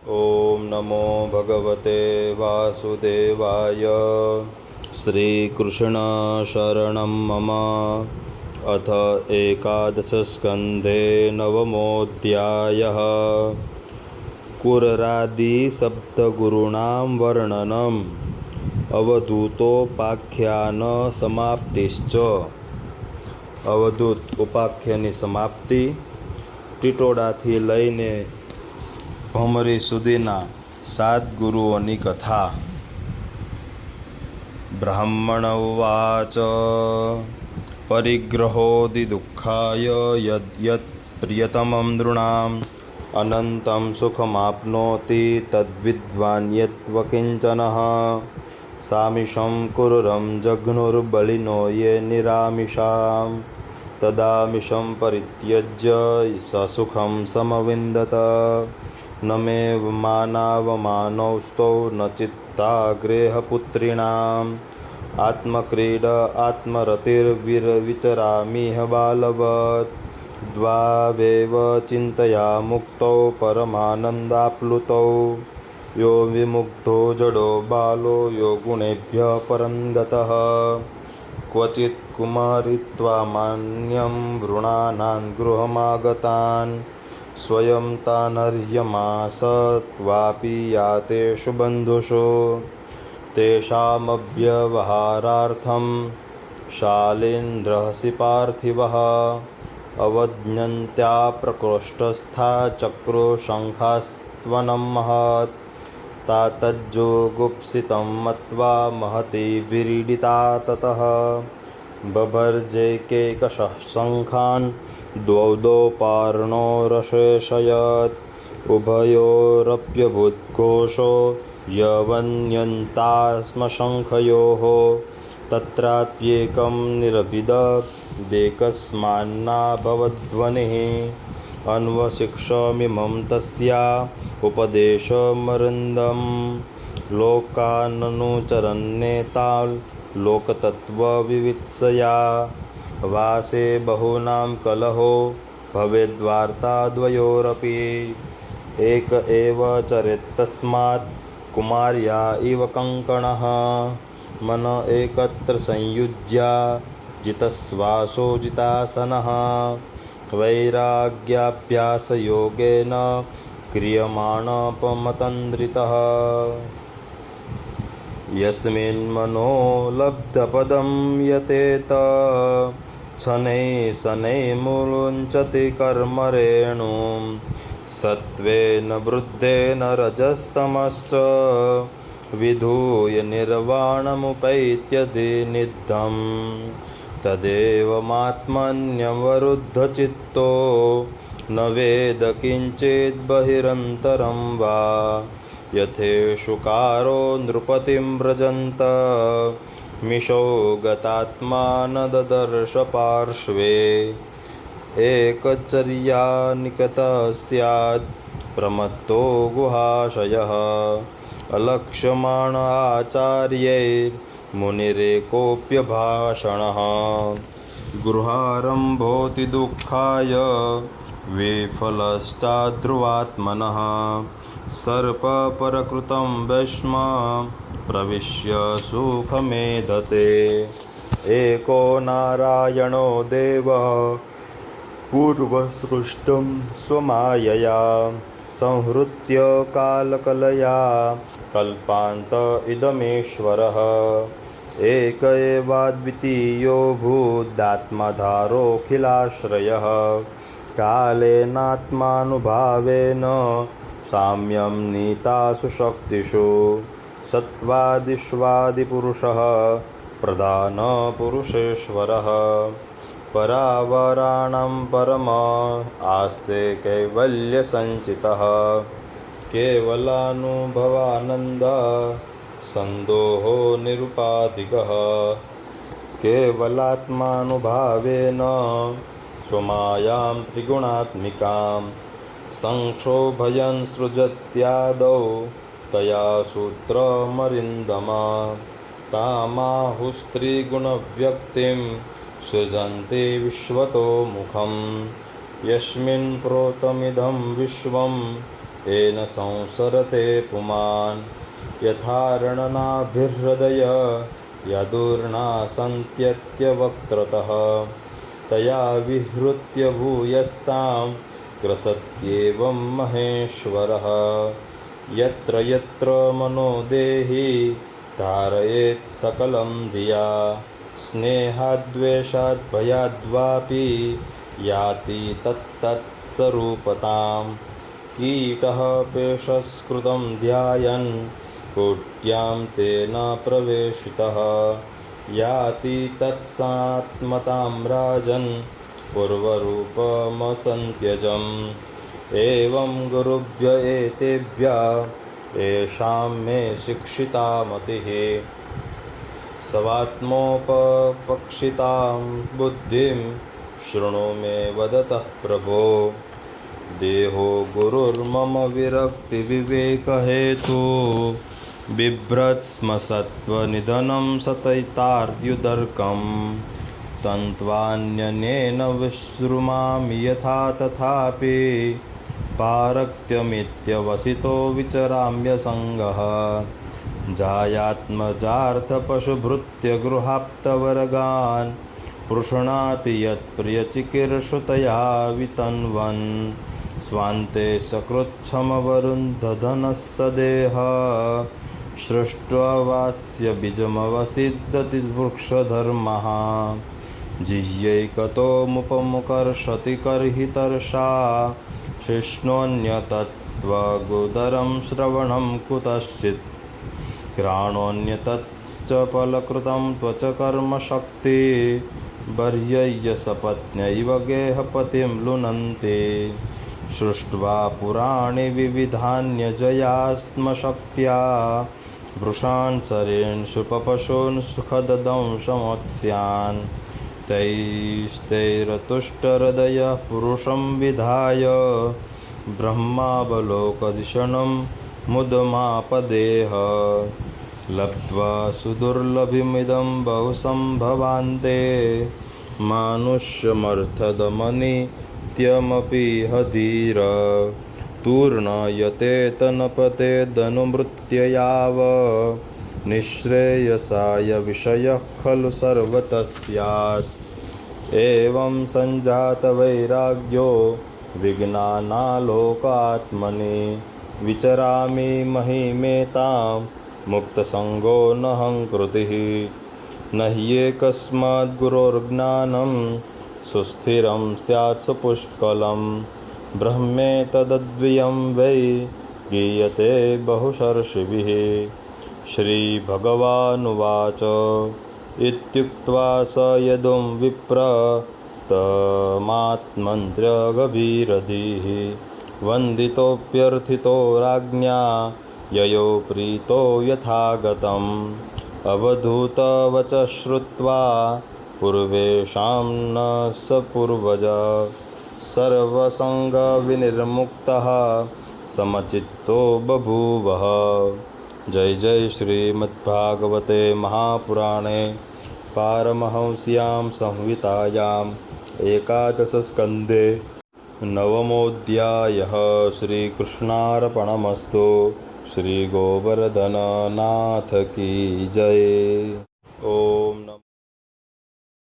ॐ नमो भगवते वासुदेवाय। श्रीकृष्ण शरणं मम। अथ एकादशस्कन्धे नवमोऽध्यायः। कुररादिशब्दगुरूणां वर्णनम्। अवधूतोपाख्यानसमाप्तिश्च। અવધૂત ઉપાખ્યાનની સમાપ્તિ, ટીટોડાથી લઈને ભમરી સુધીના 7 ગુરુઓની કથા. બ્રાહ્મણ ઉવાચ પરિગ્રહોદિ દુઃખાય યદ્યત પ્રિયતમં નૃણામ અનંતં સુખમાપ્નોતિ તદ્વિદ્વાન્યત્વ કિંચનઃ સામિષં કુરુરં જઘ્નુર્બલિનો યે નિરામિષાં તદામિષં પરિત્યજ્ય સસુખં સમવિन्दત ન મે માનાવમાનૌસ્તૌ ન ચિત્તાગ્રેહપુત્રીણામ આત્મક્રીડ આત્મરતિર્વિચરામિહ બાલવત દ્વાવેવ ચિંતયા મુક્તૌ પરમાનંદાપ્લુતૌ યો વિમુક્તો જડો બાલો યો ગુણેભ્યઃ પરંગતઃ ક્વચિત કુમારિત્વા માન્યં વૃણાનાં ગૃહમાગતાન સ્વયં તાનર્યમાસત્વાપી યાતેષુ બંધુષુ તેષામવ્યવહારાર્થં શાલીનરહસી પાર્થિવઃ અવજ્ઞન્ત્યા પ્રકોષ્ઠસ્થા ચક્રો શંખાસ્ત્વनं મહत् તાતજ્જુગુપ્સિतं મત્વા મહતી વિરીડિતા તતઃ બભર્જૈકૈકશः શંખાन् દ્વૌ પાર્ણો રશેષયत् ઉભયોરપ્યભૂદ્ઘોષો યવન્યન્તાસ્મ શંખયોઃ તત્રાપ્યેકં નિરભિદદેકસ્માન્નાભવદ્ધ્વનિः અન્વશિક્ષમિમં તસ્યા ઉપદેશમરુन्दं લોકાનનુચરન્નેતા લોકતત્ત્વવિવિત્સયા વાસે બહૂનાં કલહો ભવેદ્વાર્તાદ્વયોરપી એક એવ ચરેત્તસ્માत् કુમાર્યા ઇવ કંકણઃ મન એકત્ર સંયુજ્યા જિતશ્વાસો જિતાસનઃ વૈરાગ્યાભ્યાસયોગેન ક્રિયમાણપમતન્દ્રિતઃ યસ્મિन् મનો લબ્ધપદં યતેત શનૈः શનૈः મુરુંચતિ કર્મરેણું સત્વેન વૃદ્ધેન રજಸ್ತમશ્ચ વિધૂય નિર્વાણમુપૈત્યધિનિધ્ધં તદેવમાત્મન્યવરુદ્ધચિત્તો ન વેદ કિંચિદ બહિરંતરં વા યથેશુકારો નૃપતિં વ્રજંત મિશો ગતાત્મા ન દદર્શ પાર્શ્વે એકચર્યા નિકતઃ સ્યાદ પ્રમત્તો ગુહાશયઃ અલક્ષ્યમાણ આચાર્યૈ મુનિરેકોપ્યભાષણઃ ગૃહારંભોતિ દુઃખાય વિફલશ્ચાધ્રુવાત્મનઃ સર્પપરકૃतं ભસ્મ પ્રવિશ્ય સુખમેધતે एको નારાયણો દેવઃ પૂર્વસૃષ્ટં સ્વમાયયા સંહૃત્ય કાલકલયા કલ્પાંત ઇદમેશ્વરઃ એક એવાદ્વિતીયો ભૂદાત્મધારોऽખિલાશ્રયઃ કાલેનાત્માનુભાવેન સામ્યં નીતાસુ શક્તિષુ સત્વાદિષ્વાદિપુરુષः પ્રધાનપુરુષેશ્વરः પરાવરાણાં પરમ આસ્તે કૈવલ્યસંચિતઃ કેવલાનુભવાનંદ સંદોહો નિરુપાધિકઃ કેવલાત્માનુભાવેન સ્વમાયાં ત્રિગુણાત્મિકાં સંક્ષોભયન સૃજત્યાદૌ તયા સૂત્રમરિन्दમા તામાહુસ્ત્રીગુણવ્યક્તિં સૃજન્તિ વિશ્વતો મુખમ યસ્મિન પ્રોતમિદં વિશ્વમ येन संसरते पुमान् यथारणनाभिहृदय यदूर्णा सन्त्यत्यवक्त्रतः तया विहृत्य भूयस्तां ग्रसत्येवं महेश्वरः यत्र यत्र मनो देहि धारयेत् सकलं धिया स्नेहाद्वेषाद्भयाद्वापि याति तत्तत्स्वरूपताम् कीटः पेशस्कृतं ध्यायन् कोट्यां तेन प्रवेशितः याति तत्सात्मतां राजन् पूर्वरूपमसन्त्यजम् एवं गुरुभ्य एतेभ्यः येषां मे शिक्षिता मतिः स्वात्मोपपक्षितां बुद्धिं शृणु मे वदतः प्रभो देहो गुरुर्मम विरक्तिविवेकहेतु बिभ्रत्स्म सत्त्वनिधनं सतैतार्युदर्कं तन्त्वान्यनेन विश्रुमामि यथा तथापि पारक्त्यमित्यवसितो विचराम्यसङ्गः जायात्मजार्थपशुभृत्यगृहाप्तवर्गान् पृषणाति यत्प्रियचिकीर्षुतया वितन्वन् स्वान्ते सकृच्छमवरुन्धधनः सदेह सृष्ट्वा वास्य बीजमवसिद्धति वृक्षधर्मः जिह्यैकतो मुपमुकर्षति कर्हितर्षा शिष्णोऽन्यतत्त्वगुदरं श्रवणं कुतश्चित् घ्राणोऽन्यतच्च फलकृतं त्वचकर्मशक्ति वर्यय्य सपत्न्यैव गेहपतिं लुनन्ति सृष्ट्वा पुराणि विविधान्यजयात्मशक्त्या वृषान् सरेणुषु पपशून् सुखददंशमोत्स्यान् तैस्तैरतुष्टहृदयः पुरुषं विधाय ब्रह्मावलोकधिषणं मुदमापदेह लब्ध्वा सुदुर्लभमिदं बहुसम्भवान्ते मानुष्यमर्थदमनित्यमपि हधीर तूर्णयते तनपतेदनुमृत्ययाव निःश्रेयसाय विषयः खलु सर्वतः स्यात् एवं सञ्जातवैराग्यो विज्ञानालोकात्मनि विचरामि महिमेतां मुक्तसङ्गो नहङ्कृतिः न ह्येकस्मात् गुरोर्ज्ञानं सुस्थिरं स्यात् सुपुष्कलं ब्रह्मेतदद्वियं वै गीयते बहुशर्षिभिः श्रीभगवानुवाच इत्युक्त्वा स यदुं विप्र तमात्मन्त्र्यगभीरधीः वन्दितोऽप्यर्थितो राज्ञा ययो प्रीतो यथागतम् अवधूतवचः श्रुत्वा पूर्वेषां न स पूर्वज सर्वसङ्गविनिर्मुक्तः समचित्तो बभूवः। जय जय श्रीमद्भागवते महापुराणे पारमहंस्यां संहितायाम् एकादशस्कन्धे नवमोऽध्यायः। श्रीकृष्णार्पणमस्तु। श्रीगोवर्धननाथ की जय। ओम नमः।